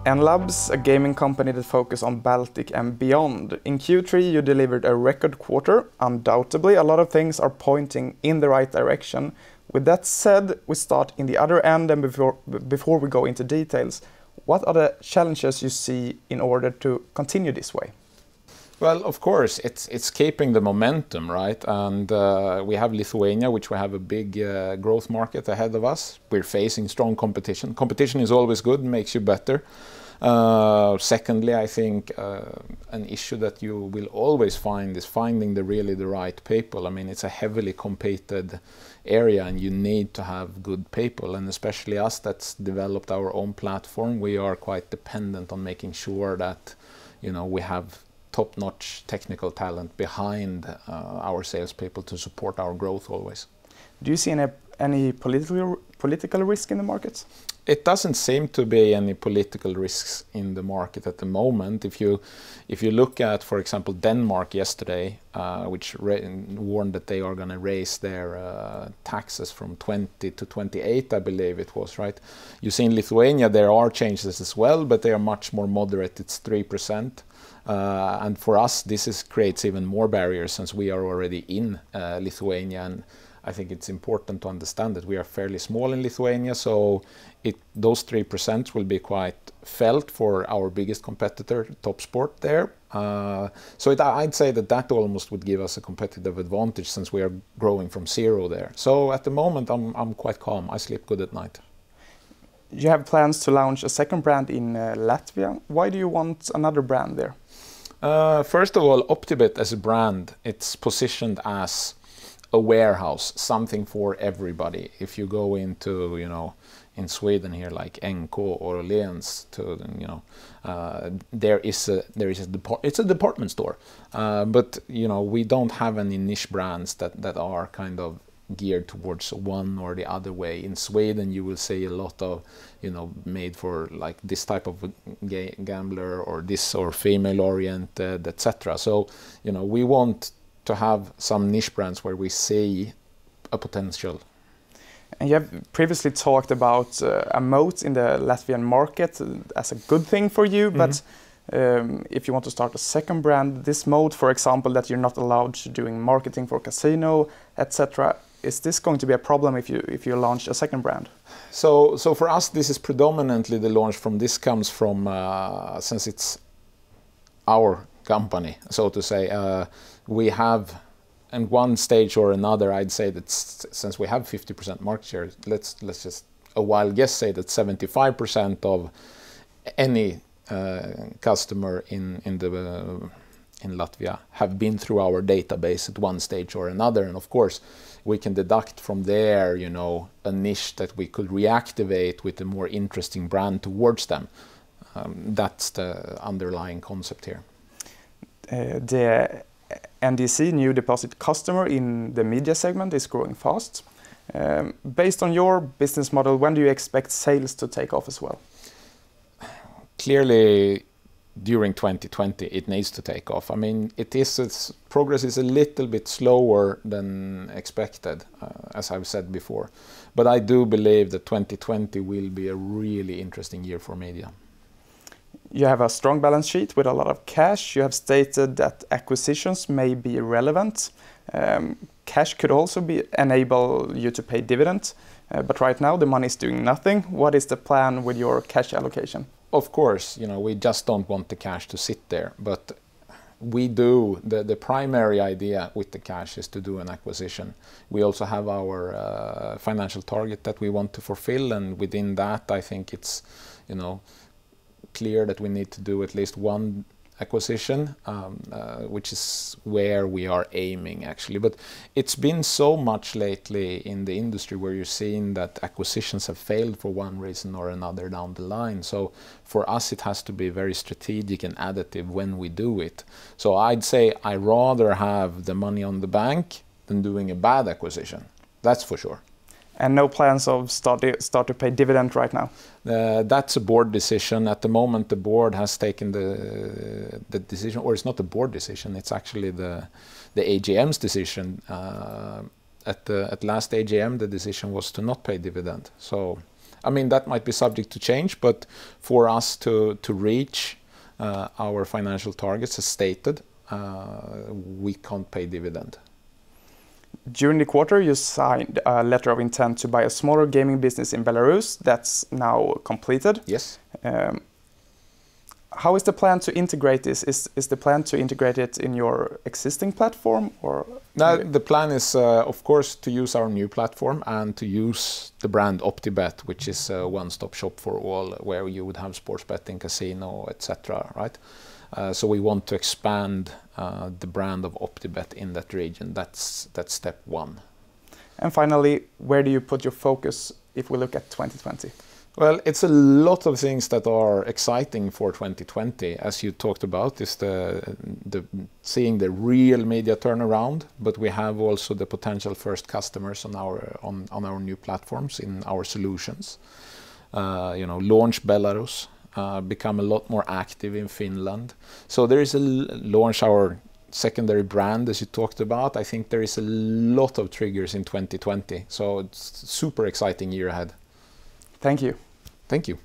Enlabs, a gaming company that focuses on Baltic and beyond. In Q3 you delivered a record quarter. Undoubtedly a lot of things are pointing in the right direction. With that said, we start in the other end, and before we go into details, what are the challenges you see in order to continue this way? Well, of course, it's keeping the momentum, right? And we have Lithuania, which we have a big growth market ahead of us. We're facing strong competition. Competition is always good, makes you better. Secondly, I think an issue that you will always find is finding the right people. I mean, it's a heavily competed area, and you need to have good people. And especially us that's developed our own platform, we are quite dependent on making sure that, you know, we have top-notch technical talent behind our salespeople to support our growth always. Do you see any political risk in the market? It doesn't seem to be any political risks in the market at the moment. If you look at, for example, Denmark yesterday, which warned that they are going to raise their taxes from 20 to 28, I believe it was, right? You see in Lithuania there are changes as well, but they are much more moderate. It's 3%. And for us, this creates even more barriers since we are already in Lithuania. And I think it's important to understand that we are fairly small in Lithuania, so those 3% will be quite felt for our biggest competitor, Top Sport there. So I'd say that almost would give us a competitive advantage since we are growing from zero there. So at the moment, I'm quite calm. I sleep good at night. You have plans to launch a second brand in Latvia. Why do you want another brand there? First of all, Optibet as a brand, it's positioned as a warehouse, something for everybody. If you go into, you know, in Sweden here, like NK or Åhléns, to, you know, it's a department store. But you know, we don't have any niche brands that are kind of geared towards one or the other way. In Sweden, you will see a lot of, you know, made for like this type of gambler or this or female oriented, etc. So, you know, we want to have some niche brands where we see a potential. And you have previously talked about a moat in the Latvian market as a good thing for you, but if you want to start a second brand, this moat, for example, that you're not allowed to doing marketing for casino, etc., is this going to be a problem if you launch a second brand? So for us, this is predominantly the launch from this comes from since it's our company, so to say. We have, in one stage or another, I'd say that since we have 50% market share, let's just a wild guess say that 75% of any customer in Latvia have been through our database at one stage or another, and of course we can deduct from there, you know, a niche that we could reactivate with a more interesting brand towards them. That's the underlying concept here. The NDC, new deposit customer in the media segment, is growing fast. Based on your business model, when do you expect sales to take off as well? Clearly, during 2020, it needs to take off. I mean, its progress is a little bit slower than expected, as I've said before. But I do believe that 2020 will be a really interesting year for media. You have a strong balance sheet with a lot of cash. You have stated that acquisitions may be relevant. Cash could also enable you to pay dividends, but right now the money is doing nothing. What is the plan with your cash allocation? Of course, you know, we just don't want the cash to sit there, but we do. The primary idea with the cash is to do an acquisition. We also have our financial target that we want to fulfill, and within that, I think it's, you know, clear that we need to do at least one acquisition, which is where we are aiming actually. But it's been so much lately in the industry where you're seeing that acquisitions have failed for one reason or another down the line. So for us, it has to be very strategic and additive when we do it. So I'd say I rather have the money on the bank than doing a bad acquisition. That's for sure. And no plans of start to pay dividend right now? That's a board decision. At the moment, the board has taken the decision, or it's not a board decision, it's actually the AGM's decision at last AGM, the decision was to not pay dividend. So, I mean, that might be subject to change, but for us to reach our financial targets as stated, we can't pay dividend. During the quarter, you signed a letter of intent to buy a smaller gaming business in Belarus. That's now completed. Yes. How is the plan to integrate this? Is the plan to integrate it in your existing platform, or? No, the plan is, of course, to use our new platform and to use the brand OptiBet, which is a one-stop shop for all, where you would have sports betting, casino, etc. Right? So we want to expand the brand of OptiBet in that region. That's step one. And finally, where do you put your focus if we look at 2020? Well, it's a lot of things that are exciting for 2020, as you talked about, is the seeing the real media turnaround, but we have also the potential first customers on our new platforms in our solutions. Launch Belarus, become a lot more active in Finland. So there is launch our secondary brand, as you talked about. I think there is a lot of triggers in 2020. So it's a super exciting year ahead. Thank you. Thank you.